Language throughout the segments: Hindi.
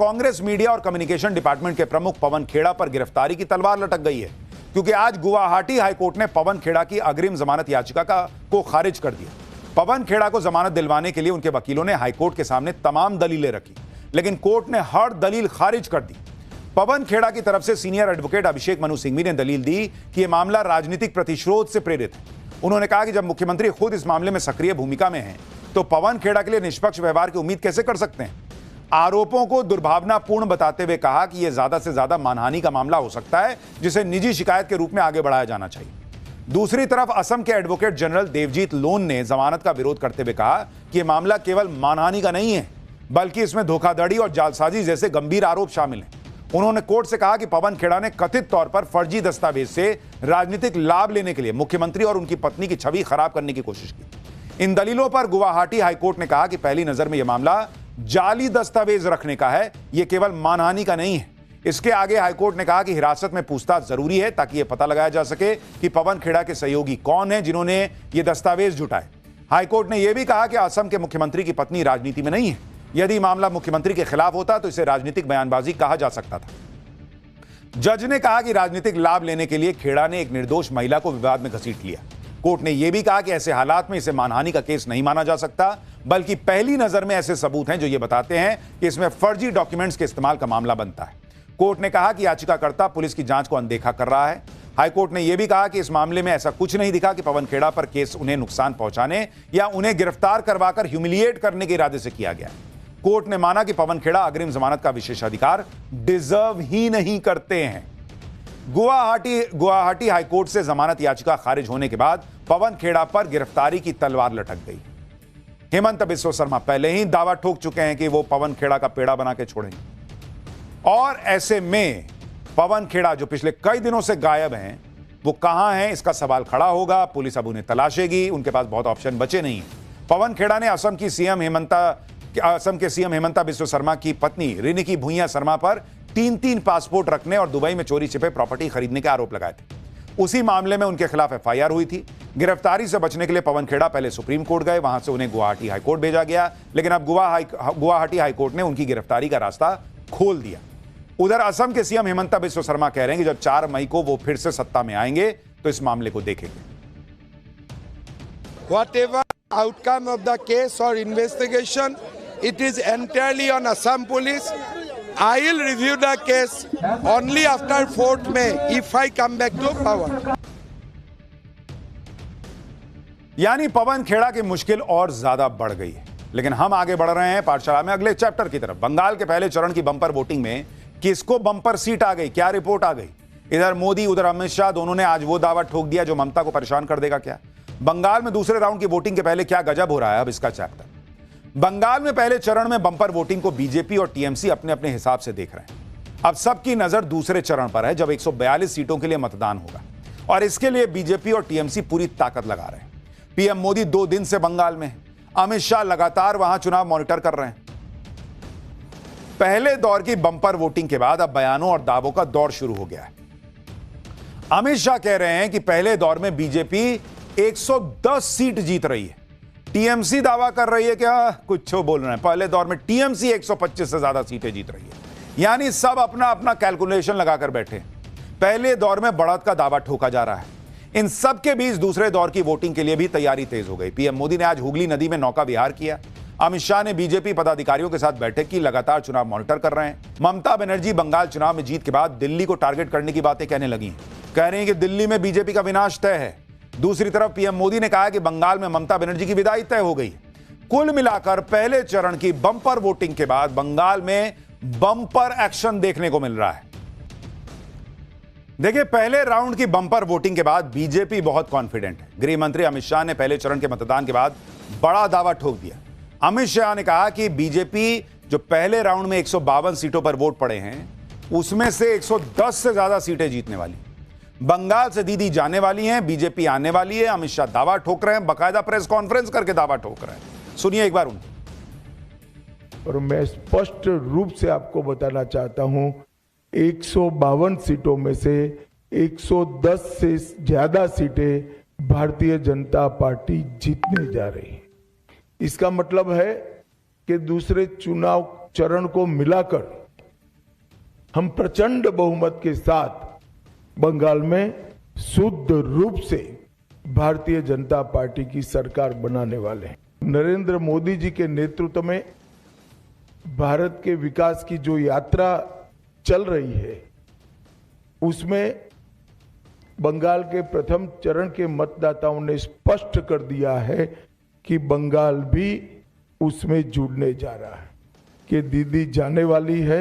कांग्रेस मीडिया और कम्युनिकेशन डिपार्टमेंट के प्रमुख पवन खेड़ा पर गिरफ्तारी की तलवार लटक गई है, क्योंकि आज गुवाहाटी हाईकोर्ट ने पवन खेड़ा की अग्रिम जमानत याचिका को खारिज कर दिया। पवन खेड़ा को जमानत दिलवाने के लिए उनके वकीलों ने हाईकोर्ट के सामने तमाम दलीलें रखी, लेकिन कोर्ट ने हर दलील खारिज कर दी। पवन खेड़ा की तरफ से सीनियर एडवोकेट अभिषेक मनु सिंघवी ने दलील दी कि यह मामला राजनीतिक प्रतिशोध से प्रेरित है। उन्होंने कहा कि जब मुख्यमंत्री खुद इस मामले में सक्रिय भूमिका में हैं, तो पवन खेड़ा के लिए निष्पक्ष व्यवहार की उम्मीद कैसे कर सकते हैं। आरोपों को दुर्भावनापूर्ण बताते हुए कहा कि यह ज्यादा से ज्यादा मानहानि का मामला हो सकता है, जिसे निजी शिकायत के रूप में आगे बढ़ाया जाना चाहिए। दूसरी तरफ असम के एडवोकेट जनरल देवजीत लोन ने जमानत का विरोध करते हुए कहा कि यह मामला केवल मानहानि का नहीं है, बल्कि इसमें धोखाधड़ी और जालसाजी जैसे गंभीर आरोप शामिल हैं। उन्होंने कोर्ट से कहा कि पवन खेड़ा ने कथित तौर पर फर्जी दस्तावेज से राजनीतिक लाभ लेने के लिए मुख्यमंत्री और उनकी पत्नी की छवि खराब करने की कोशिश की। इन दलीलों पर गुवाहाटी हाईकोर्ट ने कहा कि पहली नजर में यह मामला जाली दस्तावेज रखने का है, यह केवल मानहानि का नहीं है। इसके आगे हाईकोर्ट ने कहा कि हिरासत में पूछताछ जरूरी है, ताकि यह पता लगाया जा सके कि पवन खेड़ा के सहयोगी कौन है जिन्होंने ये दस्तावेज जुटाए। हाईकोर्ट ने यह भी कहा कि असम के मुख्यमंत्री की पत्नी राजनीति में नहीं है। यदि मामला मुख्यमंत्री के खिलाफ होता तो इसे राजनीतिक बयानबाजी कहा जा सकता था। जज ने कहा कि राजनीतिक लाभ लेने के लिए खेड़ा ने एक निर्दोष महिला को विवाद में घसीट लिया। कोर्ट ने यह भी कहा कि ऐसे हालात में इसे मानहानि का केस नहीं माना जा सकता, बल्कि पहली नजर में ऐसे सबूत हैं जो यह बताते हैं कि इसमें फर्जी डॉक्यूमेंट्स के इस्तेमाल का मामला बनता है। कोर्ट ने कहा कि याचिकाकर्ता पुलिस की जांच को अनदेखा कर रहा है। हाईकोर्ट ने यह भी कहा कि इस मामले में ऐसा कुछ नहीं दिखा कि पवन खेड़ा पर केस उन्हें नुकसान पहुंचाने या उन्हें गिरफ्तार करवाकर ह्यूमिलिएट करने के इरादे से किया गया। कोर्ट ने माना कि पवन खेड़ा अग्रिम जमानत का विशेषाधिकार डिजर्व ही नहीं करते हैं। गुवाहाटी हाईकोर्ट से जमानत याचिका खारिज होने के बाद पवन खेड़ा पर गिरफ्तारी की तलवार लटक गई। हेमंत बिस्वा शर्मा पहले ही दावा ठोक चुके हैं कि वो पवन खेड़ा का पेड़ा बना के छोड़ेंगे, और ऐसे में पवन खेड़ा जो पिछले कई दिनों से गायब हैं, वो कहां हैं, इसका सवाल खड़ा होगा। पुलिस अब उन्हें तलाशेगी, उनके पास बहुत ऑप्शन बचे नहीं हैं। पवन खेड़ा ने असम के सीएम हेमंता बिस्वा शर्मा की पत्नी रिनिकी भुइयां शर्मा पर 3 पासपोर्ट रखने और दुबई में चोरी छिपे प्रॉपर्टी खरीदने के आरोप लगाए थे। उसी मामले में उनके खिलाफ एफआईआर हुई थी। गिरफ्तारी से बचने के लिए पवन खेड़ा पहले सुप्रीम कोर्ट गए, वहां से उन्हें गुवाहाटी हाईकोर्ट भेजा गया, लेकिन अब गुवाहाटी हाईकोर्ट ने उनकी गिरफ्तारी का रास्ता खोल दिया। उधर असम के सीएम हेमंता बिस्वा शर्मा कह रहे हैं कि जब 4 मई को वो फिर से सत्ता में आएंगे तो इस मामले को देखेंगे। Whatever outcome of the case or investigation, it is entirely on Assam police. I will review the case only after 4th May if I come back to power. यानी पवन खेड़ा की मुश्किल और ज्यादा बढ़ गई है। लेकिन हम आगे बढ़ रहे हैं पाठशाला में अगले चैप्टर की तरफ। बंगाल के पहले चरण की बंपर वोटिंग में किसको बंपर सीट आ गई, क्या रिपोर्ट आ गई? इधर मोदी उधर अमित शाह दोनों ने आज वो दावा ठोक दिया जो ममता को परेशान कर देगा। क्या बंगाल में दूसरे राउंड की वोटिंग के पहले क्या गजब हो रहा है, अब इसका चैप्टर। बंगाल में पहले चरण में बंपर वोटिंग को बीजेपी और टीएमसी अपने अपने हिसाब से देख रहे हैं। अब सबकी नजर दूसरे चरण पर है, जब 142 सीटों के लिए मतदान होगा, और इसके लिए बीजेपी और टीएमसी पूरी ताकत लगा रहे हैं। पीएम मोदी 2 दिन से बंगाल में हैं। अमित शाह लगातार वहां चुनाव मॉनिटर कर रहे हैं। पहले दौर की बंपर वोटिंग के बाद अब बयानों और दावों का दौर शुरू हो गया है। अमित शाह कह रहे हैं कि पहले दौर में बीजेपी 110 सीट जीत रही है। टीएमसी दावा कर रही है, क्या कुछ बोल रहे हैं, पहले दौर में टीएमसी 125 से ज्यादा सीटें जीत रही है। यानी सब अपना अपना कैलकुलेशन लगाकर बैठे। पहले दौर में बढ़त का दावा ठोका जा रहा है। इन सब के बीच दूसरे दौर की वोटिंग के लिए भी तैयारी तेज हो गई। पीएम मोदी ने आज हुगली नदी में नौका विहार किया। अमित शाह ने बीजेपी पदाधिकारियों के साथ बैठक की, लगातार चुनाव मॉनिटर कर रहे हैं। ममता बनर्जी बंगाल चुनाव में जीत के बाद दिल्ली को टारगेट करने की बातें कहने लगी। कह रही हैं कि दिल्ली में बीजेपी का विनाश तय है। दूसरी तरफ पीएम मोदी ने कहा कि बंगाल में ममता बनर्जी की विदाई तय हो गई। कुल मिलाकर पहले चरण की बंपर वोटिंग के बाद बंगाल में बंपर एक्शन देखने को मिल रहा है। देखिए, पहले राउंड की बंपर वोटिंग के बाद बीजेपी बहुत कॉन्फिडेंट है। गृह मंत्री अमित शाह ने पहले चरण के मतदान के बाद बड़ा दावा ठोक दिया। अमित शाह ने कहा कि बीजेपी जो पहले राउंड में 152 सीटों पर वोट पड़े हैं, उसमें से 110 से ज्यादा सीटें जीतने वाली। बंगाल से दीदी जाने वाली हैं, बीजेपी आने वाली है। अमित शाह दावा ठोक रहे हैं, बाकायदा प्रेस कॉन्फ्रेंस करके दावा ठोक रहे हैं। सुनिए एक बार उन्हें। और मैं स्पष्ट रूप से आपको बताना चाहता हूं, 152 सीटों में से 110 से ज्यादा सीटें भारतीय जनता पार्टी जीतने जा रही है। इसका मतलब है कि दूसरे चुनाव चरण को मिलाकर हम प्रचंड बहुमत के साथ बंगाल में शुद्ध रूप से भारतीय जनता पार्टी की सरकार बनाने वाले हैं। नरेंद्र मोदी जी के नेतृत्व में भारत के विकास की जो यात्रा चल रही है, उसमें बंगाल के प्रथम चरण के मतदाताओं ने स्पष्ट कर दिया है कि बंगाल भी उसमें जुड़ने जा रहा है, कि दीदी जाने वाली है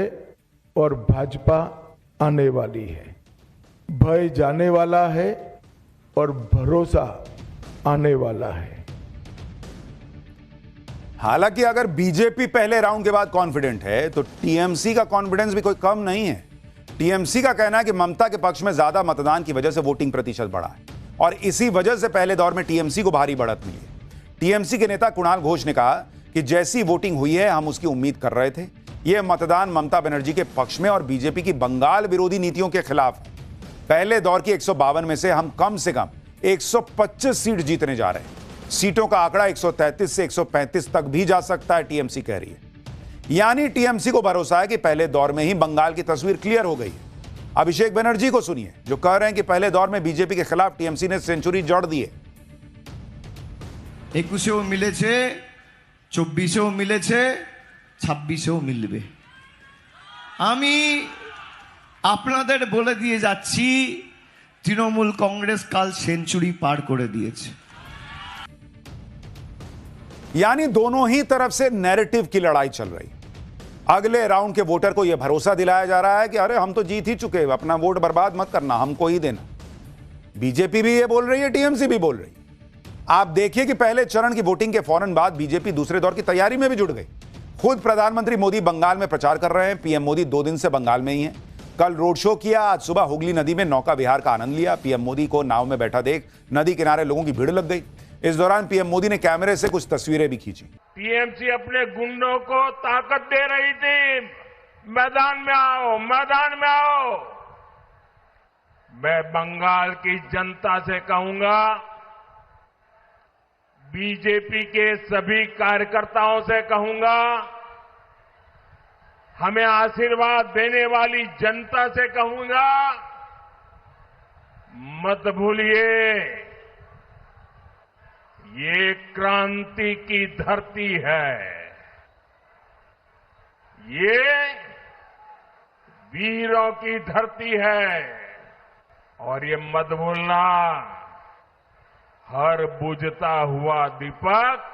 और भाजपा आने वाली है। भय जाने वाला है और भरोसा आने वाला है। हालांकि अगर बीजेपी पहले राउंड के बाद कॉन्फिडेंट है तो टीएमसी का कॉन्फिडेंस भी कोई कम नहीं है। टीएमसी का कहना है कि ममता के पक्ष में ज्यादा मतदान की वजह से वोटिंग प्रतिशत बढ़ा है और इसी वजह से पहले दौर में टीएमसी को भारी बढ़त मिली है। टीएमसी के नेता कुणाल घोष ने कहा कि जैसी वोटिंग हुई है हम उसकी उम्मीद कर रहे थे। यह मतदान ममता बनर्जी के पक्ष में और बीजेपी की बंगाल विरोधी नीतियों के खिलाफ है। पहले दौर की 152 में से हम कम से कम 125 सीट जीतने जा रहे हैं। सीटों का आंकड़ा 133 से 135 तक भी जा सकता है, टीएमसी कह रही है। यानी टीएमसी को भरोसा है कि पहले दौर में ही बंगाल की तस्वीर क्लियर हो गई है। अभिषेक बनर्जी को सुनिए, जो कह रहे हैं कि पहले दौर में बीजेपी के खिलाफ टीएमसी ने सेंचुरी जोड़ दी है। 21-एও মিলেছে, 24-এও মিলেছে, 26-এও মিলবে। আমি আপনাদের বলে দিয়ে যাচ্ছি, তৃণমূল কংগ্রেস কাল সেঞ্চুরি পার করে দিয়েছে। यानी दोनों ही तरफ से नैरेटिव की लड़ाई चल रही। अगले राउंड के वोटर को यह भरोसा दिलाया जा रहा है कि अरे हम तो जीत ही चुके, अपना वोट बर्बाद मत करना, हमको ही देना। बीजेपी भी ये बोल रही है, टीएमसी भी बोल रही है। आप देखिए कि पहले चरण की वोटिंग के फौरन बाद बीजेपी दूसरे दौर की तैयारी में भी जुट गई। खुद प्रधानमंत्री मोदी बंगाल में प्रचार कर रहे हैं। पीएम मोदी 2 दिन से बंगाल में ही हैं। कल रोड शो किया, आज सुबह हुगली नदी में नौका विहार का आनंद लिया। पीएम मोदी को नाव में बैठा देख नदी किनारे लोगों की भीड़ लग गई। इस दौरान पीएम मोदी ने कैमरे से कुछ तस्वीरें भी खींची। टीएमसी अपने गुंडों को ताकत दे रही थी, मैदान में आओ, मैदान में आओ। मैं बंगाल की जनता से कहूंगा, बीजेपी के सभी कार्यकर्ताओं से कहूंगा, हमें आशीर्वाद देने वाली जनता से कहूंगा, मत भूलिए ये क्रांति की धरती है, ये वीरों की धरती है। और ये मत भूलना, हर बुझता हुआ दीपक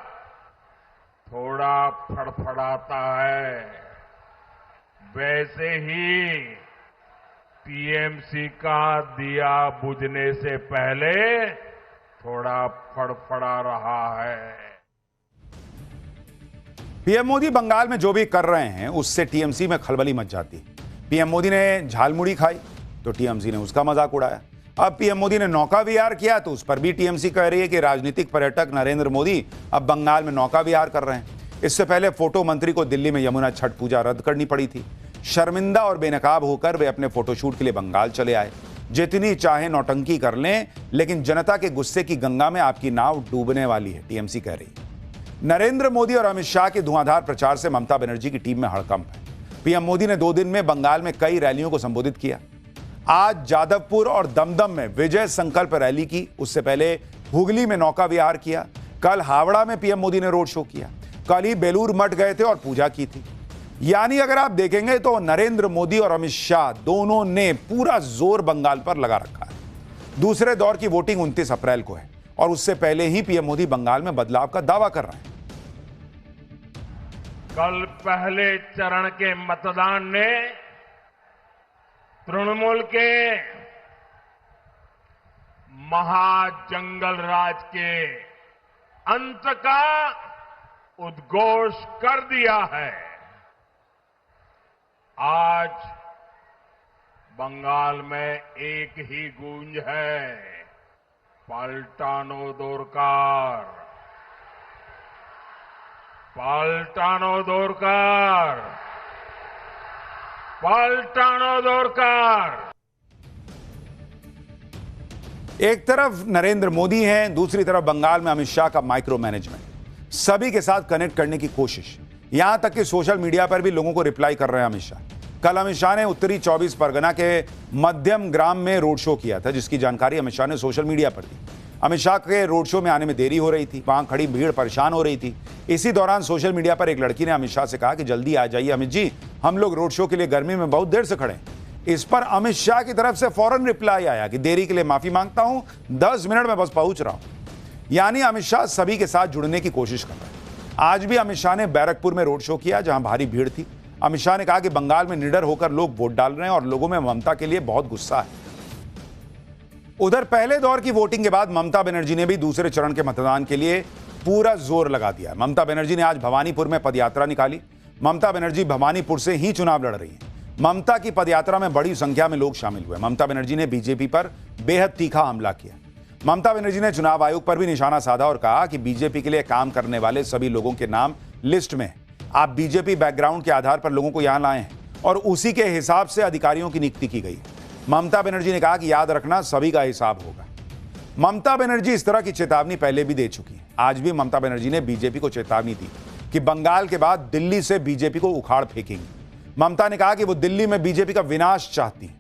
थोड़ा फड़फड़ाता है। वैसे ही टीएमसी का दिया बुझने से पहले थोड़ा फड़फड़ा रहा है। पीएम मोदी बंगाल में जो भी कर रहे हैं उससे टीएमसी में खलबली मच जाती। पीएम मोदी ने झालमुड़ी खाई तो टीएमसी ने उसका मजाक उड़ाया। अब पीएम मोदी ने नौका विहार किया तो उस पर भी टीएमसी कह रही है कि राजनीतिक पर्यटक नरेंद्र मोदी अब बंगाल में नौका विहार कर रहे हैं। इससे पहले फोटो मंत्री को दिल्ली में यमुना छठ पूजा रद्द करनी पड़ी थी। शर्मिंदा और बेनकाब होकर वे अपने फोटोशूट के लिए बंगाल चले आए। जितनी चाहे नौटंकी कर लें, लेकिन जनता के गुस्से की गंगा में आपकी नाव डूबने वाली है, टीएमसी कह रही है। नरेंद्र मोदी और अमित शाह के धुआंधार प्रचार से ममता बनर्जी की टीम में हड़कंप है। पीएम मोदी ने 2 दिन में बंगाल में कई रैलियों को संबोधित किया। आज जादवपुर और दमदम में विजय संकल्प रैली की, उससे पहले हुगली में नौका विहार किया। कल हावड़ा में पीएम मोदी ने रोड शो किया। कल ही बेलूर मठ गए थे और पूजा की थी। यानी अगर आप देखेंगे तो नरेंद्र मोदी और अमित शाह दोनों ने पूरा जोर बंगाल पर लगा रखा है। दूसरे दौर की वोटिंग 29 अप्रैल को है और उससे पहले ही पीएम मोदी बंगाल में बदलाव का दावा कर रहे हैं। कल पहले चरण के मतदान ने तृणमूल के महाजंगल राज के अंत का उद्घोष कर दिया है। आज बंगाल में एक ही गूंज है, पलटानो दोरकार, पलटानो दोरकार, पलटानो दोरकार। एक तरफ नरेंद्र मोदी हैं, दूसरी तरफ बंगाल में अमित शाह का माइक्रो मैनेजमेंट, सभी के साथ कनेक्ट करने की कोशिश। यहां तक कि सोशल मीडिया पर भी लोगों को रिप्लाई कर रहे हैं अमित शाह। कल अमित शाह ने उत्तरी 24 परगना के मध्यम ग्राम में रोड शो किया था, जिसकी जानकारी अमित शाह ने सोशल मीडिया पर दी। अमित शाह के रोड शो में आने में देरी हो रही थी, वहां खड़ी भीड़ परेशान हो रही थी। इसी दौरान सोशल मीडिया पर एक लड़की ने अमित शाह से कहा कि जल्दी आ जाइए अमित जी, हम लोग रोड शो के लिए गर्मी में बहुत देर से खड़े हैं। इस पर अमित शाह की तरफ से फौरन रिप्लाई आया कि देरी के लिए माफी मांगता हूं, 10 मिनट में बस पहुंच रहा हूं। यानी अमित शाह सभी के साथ जुड़ने की कोशिश कर रहे हैं। आज भी अमित शाह ने बैरकपुर में रोड शो किया, जहां भारी भीड़ थी। अमित शाह ने कहा कि बंगाल में निडर होकर लोग वोट डाल रहे हैं और लोगों में ममता के लिए बहुत गुस्सा है। उधर पहले दौर की वोटिंग के बाद ममता बनर्जी ने भी दूसरे चरण के मतदान के लिए पूरा जोर लगा दिया। ममता बनर्जी ने आज भवानीपुर में पदयात्रा निकाली। ममता बनर्जी भवानीपुर से ही चुनाव लड़ रही हैं। ममता की पदयात्रा में बड़ी संख्या में लोग शामिल हुए। ममता बनर्जी ने बीजेपी पर बेहद तीखा हमला किया। ममता बनर्जी ने चुनाव आयोग पर भी निशाना साधा और कहा कि बीजेपी के लिए काम करने वाले सभी लोगों के नाम लिस्ट में, आप बीजेपी बैकग्राउंड के आधार पर लोगों को यहां लाए हैं और उसी के हिसाब से अधिकारियों की नियुक्ति की गई। ममता बनर्जी ने कहा कि याद रखना, सभी का हिसाब होगा। ममता बनर्जी इस तरह की चेतावनी पहले भी दे चुकी है। आज भी ममता बनर्जी ने बीजेपी को चेतावनी दी कि बंगाल के बाद दिल्ली से बीजेपी को उखाड़ फेंकेंगी। ममता ने कहा कि वो दिल्ली में बीजेपी का विनाश चाहती हैं।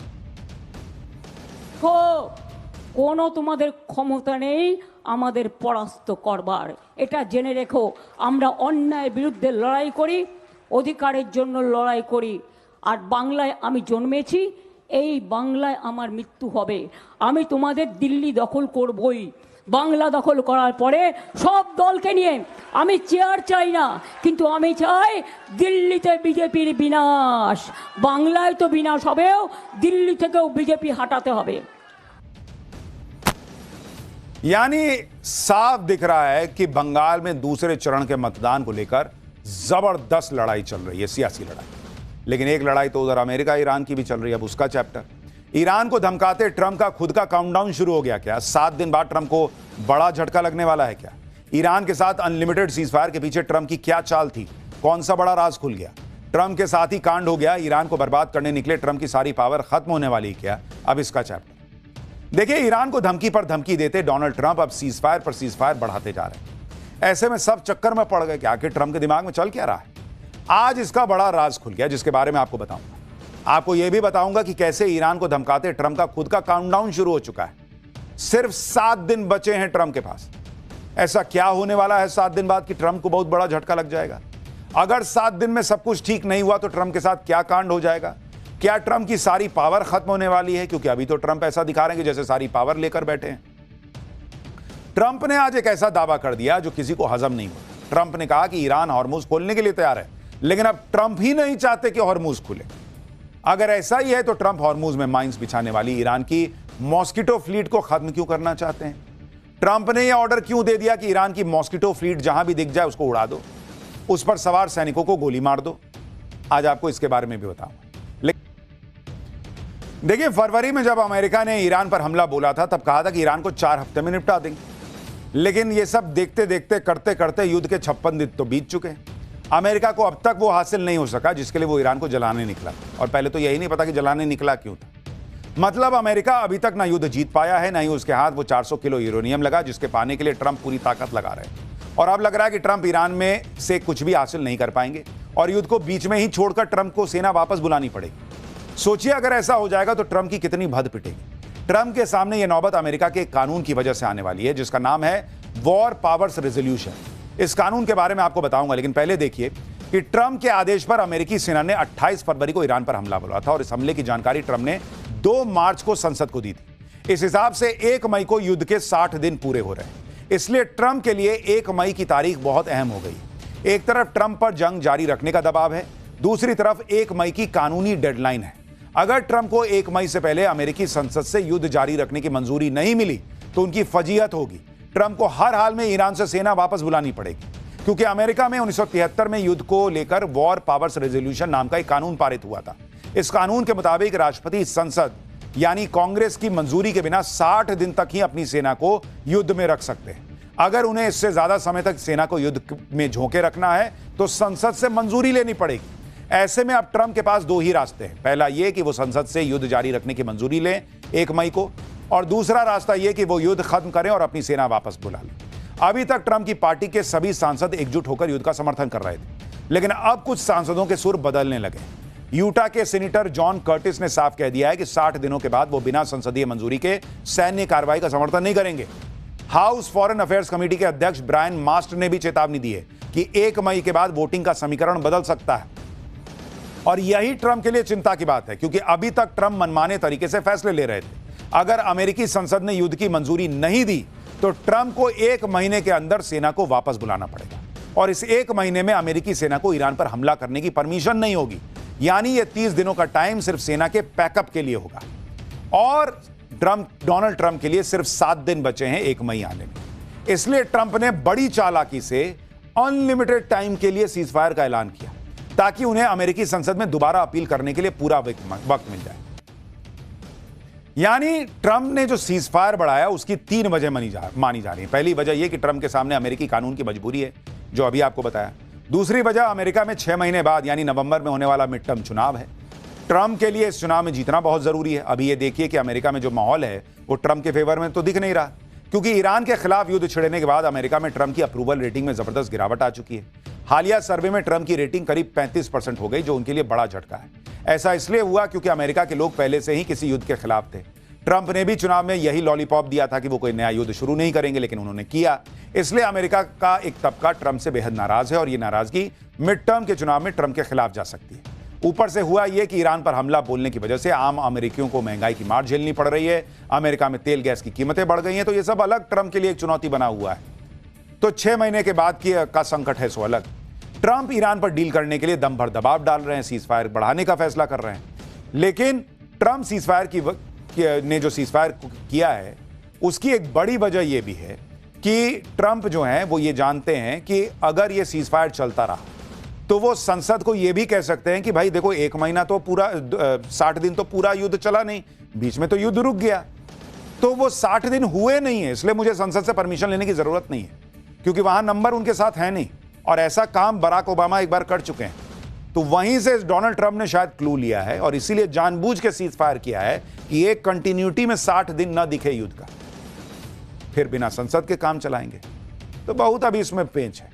কোনো তোমাদের ক্ষমতা নেই আমাদের পরাস্ত করবার, এটা জেনে রেখো। আমরা অন্যায়ের বিরুদ্ধে লড়াই করি, অধিকারের জন্য লড়াই করি। আর বাংলায় আমি জন্মেছি, এই বাংলায় আমার মৃত্যু হবে। আমি তোমাদের দিল্লি দখল করবই। বাংলা দখল করার পরে সব দলকে নিয়ে আমি চেয়ার চাই না, কিন্তু আমি চাই দিল্লিতে বিজেপির বিনাশ। বাংলায় তো বিনাশ হবেও, দিল্লি থেকেও বিজেপি হাঁটাতে হবে। यानी साफ दिख रहा है कि बंगाल में दूसरे चरण के मतदान को लेकर जबरदस्त लड़ाई चल रही है, सियासी लड़ाई। लेकिन एक लड़ाई तो उधर अमेरिका ईरान की भी चल रही है। अब उसका चैप्टर, ईरान को धमकाते ट्रंप का खुद का काउंटडाउन शुरू हो गया क्या? 7 दिन बाद ट्रंप को बड़ा झटका लगने वाला है क्या? ईरान के साथ अनलिमिटेड सीजफायर के पीछे ट्रंप की क्या चाल थी? कौन सा बड़ा राज खुल गया? ट्रंप के साथ ही कांड हो गया, ईरान को बर्बाद करने निकले ट्रंप की सारी पावर खत्म होने वाली क्या? अब इसका चैप्टर देखिए। ईरान को धमकी पर धमकी देते डोनाल्ड ट्रंप अब सीजफायर पर सीजफायर बढ़ाते जा रहे हैं। ऐसे में सब चक्कर में पड़ गए कि आखिर ट्रंप के दिमाग में चल क्या रहा है। आज इसका बड़ा राज खुल गया, जिसके बारे में आपको बताऊंगा। आपको यह भी बताऊंगा कि कैसे ईरान को धमकाते ट्रंप का खुद का काउंटडाउन शुरू हो चुका है। सिर्फ 7 दिन बचे हैं ट्रंप के पास। ऐसा क्या होने वाला है 7 दिन बाद कि ट्रंप को बहुत बड़ा झटका लग जाएगा? अगर 7 दिन में सब कुछ ठीक नहीं हुआ तो ट्रंप के साथ क्या कांड हो जाएगा? क्या ट्रंप की सारी पावर खत्म होने वाली है? क्योंकि अभी तो ट्रंप ऐसा दिखा रहे हैं कि जैसे सारी पावर लेकर बैठे हैं। ट्रंप ने आज एक ऐसा दावा कर दिया जो किसी को हजम नहीं हुआ। ट्रंप ने कहा कि ईरान हॉर्मुज खोलने के लिए तैयार है, लेकिन अब ट्रंप ही नहीं चाहते कि हॉर्मुज खुले। अगर ऐसा ही है तो ट्रंप हॉर्मुज में माइंस बिछाने वाली ईरान की मॉस्किटो फ्लीट को खत्म क्यों करना चाहते हैं? ट्रंप ने यह ऑर्डर क्यों दे दिया कि ईरान की मॉस्किटो फ्लीट जहां भी दिख जाए उसको उड़ा दो, उस पर सवार सैनिकों को गोली मार दो? आज आपको इसके बारे में भी बताऊंगा। देखिए, फरवरी में जब अमेरिका ने ईरान पर हमला बोला था, तब कहा था कि ईरान को 4 हफ्ते में निपटा देंगे। लेकिन ये सब देखते देखते करते करते युद्ध के 56 दिन तो बीत चुके हैं। अमेरिका को अब तक वो हासिल नहीं हो सका जिसके लिए वो ईरान को जलाने निकला। और पहले तो यही नहीं पता कि जलाने निकला क्यों था। मतलब अमेरिका अभी तक ना युद्ध जीत पाया है, ना ही उसके हाथ वो 400 किलो यूरेनियम लगा, जिसके पाने के लिए ट्रंप पूरी ताकत लगा रहे हैं। और अब लग रहा है कि ट्रंप ईरान में से कुछ भी हासिल नहीं कर पाएंगे और युद्ध को बीच में ही छोड़कर ट्रंप को सेना वापस बुलानी पड़ेगी। सोचिए, अगर ऐसा हो जाएगा तो ट्रंप की कितनी भद पिटेगी। ट्रंप के सामने यह नौबत अमेरिका के कानून की वजह से आने वाली है, जिसका नाम है वॉर पावर्स रेजोल्यूशन। इस कानून के बारे में आपको बताऊंगा, लेकिन पहले देखिए कि ट्रंप के आदेश पर अमेरिकी सेना ने 28 फरवरी को ईरान पर हमला बोला था और इस हमले की जानकारी ट्रंप ने 2 मार्च को संसद को दी थी। इस हिसाब से 1 मई को युद्ध के 60 दिन पूरे हो रहे हैं। इसलिए ट्रंप के लिए 1 मई की तारीख बहुत अहम हो गई। एक तरफ ट्रंप पर जंग जारी रखने का दबाव है, दूसरी तरफ 1 मई की कानूनी डेडलाइन है। अगर ट्रंप को 1 मई से पहले अमेरिकी संसद से युद्ध जारी रखने की मंजूरी नहीं मिली तो उनकी फजीहत होगी। ट्रंप को हर हाल में ईरान से सेना वापस बुलानी पड़ेगी, क्योंकि अमेरिका में 1973 में युद्ध को लेकर वॉर पावर्स रेजोल्यूशन नाम का एक कानून पारित हुआ था। इस कानून के मुताबिक राष्ट्रपति संसद यानी कांग्रेस की मंजूरी के बिना 60 दिन तक ही अपनी सेना को युद्ध में रख सकते हैं। अगर उन्हें इससे ज्यादा समय तक सेना को युद्ध में झोंके रखना है तो संसद से मंजूरी लेनी पड़ेगी। ऐसे में अब ट्रंप के पास 2 ही रास्ते हैं। पहला यह कि वो संसद से युद्ध जारी रखने की मंजूरी लें 1 मई को, और दूसरा रास्ता यह कि वो युद्ध खत्म करें और अपनी सेना वापस बुला लें। अभी तक ट्रंप की पार्टी के सभी सांसद एकजुट होकर युद्ध का समर्थन कर रहे थे, लेकिन अब कुछ सांसदों के सुर बदलने लगे। यूटा के सीनेटर जॉन कर्टिस ने साफ कह दिया है कि 60 दिनों के बाद वो बिना संसदीय मंजूरी के सैन्य कार्रवाई का समर्थन नहीं करेंगे। हाउस फॉरेन अफेयर्स कमेटी के अध्यक्ष ब्रायन मास्टर ने भी चेतावनी दी है कि 1 मई के बाद वोटिंग का समीकरण बदल सकता है। और यही ट्रंप के लिए चिंता की बात है, क्योंकि अभी तक ट्रंप मनमाने तरीके से फैसले ले रहे थे। अगर अमेरिकी संसद ने युद्ध की मंजूरी नहीं दी तो ट्रंप को 1 महीने के अंदर सेना को वापस बुलाना पड़ेगा, और इस 1 महीने में अमेरिकी सेना को ईरान पर हमला करने की परमिशन नहीं होगी। यानी ये 30 दिनों का टाइम सिर्फ सेना के पैकअप के लिए होगा, और डोनाल्ड ट्रंप के लिए सिर्फ 7 दिन बचे हैं 1 मई आने में। इसलिए ट्रंप ने बड़ी चालाकी से अनलिमिटेड टाइम के लिए सीज फायर का ऐलान किया, ताकि उन्हें अमेरिकी संसद में दोबारा अपील करने के लिए पूरा वक्त मिल जाए। यानी ट्रंप ने जो सीज फायर बढ़ाया उसकी 3 वजह मानी जा रही है। पहली वजह यह कि ट्रंप के सामने अमेरिकी कानून की मजबूरी है, जो अभी आपको बताया। दूसरी वजह, अमेरिका में 6 महीने बाद यानी नवंबर में होने वाला मिड टर्म चुनाव है। ट्रंप के लिए इस चुनाव में जीतना बहुत जरूरी है। अभी ये देखिए कि अमेरिका में जो माहौल है वो ट्रंप के फेवर में तो दिख नहीं रहा, क्योंकि ईरान के खिलाफ युद्ध छिड़ने के बाद अमेरिका में ट्रंप की अप्रूवल रेटिंग में जबरदस्त गिरावट आ चुकी है। हालिया सर्वे में ट्रंप की रेटिंग करीब 35% हो गई, जो उनके लिए बड़ा झटका है। ऐसा इसलिए हुआ क्योंकि अमेरिका के लोग पहले से ही किसी युद्ध के खिलाफ थे। ट्रंप ने भी चुनाव में यही लॉलीपॉप दिया था कि वो कोई नया युद्ध शुरू नहीं करेंगे, लेकिन उन्होंने किया। इसलिए अमेरिका का एक तबका ट्रंप से बेहद नाराज है, और ये नाराजगी मिड टर्म के चुनाव में ट्रंप के खिलाफ जा सकती है। ऊपर से हुआ यह कि ईरान पर हमला बोलने की वजह से आम अमेरिकियों को महंगाई की मार झेलनी पड़ रही है। अमेरिका में तेल गैस की कीमतें बढ़ गई हैं, तो ये सब अलग ट्रंप के लिए एक चुनौती बना हुआ है। तो 6 महीने के बाद का संकट है सो अलग। ट्रंप ईरान पर डील करने के लिए दम भर दबाव डाल रहे हैं, सीज फायर बढ़ाने का फैसला कर रहे हैं। लेकिन ट्रंप सीज फायर ने जो सीज फायर किया है उसकी एक बड़ी वजह यह भी है कि ट्रंप जो है वो ये जानते हैं कि अगर ये सीज फायर चलता रहा तो वो संसद को ये भी कह सकते हैं कि भाई देखो, 1 महीना तो पूरा 60 दिन तो पूरा युद्ध चला नहीं, बीच में तो युद्ध रुक गया, तो वो 60 दिन हुए नहीं है, इसलिए मुझे संसद से परमिशन लेने की जरूरत नहीं है, क्योंकि वहां नंबर उनके साथ है नहीं। और ऐसा काम बराक ओबामा एक बार कर चुके हैं। तो वहीं से डोनाल्ड ट्रंप ने शायद क्लू लिया है, और इसीलिए जानबूझ के सीज फायर किया है कि एक कंटिन्यूटी में 60 दिन न दिखे युद्ध का, फिर बिना संसद के काम चलाएंगे। तो बहुत अभी इसमें पेंच है।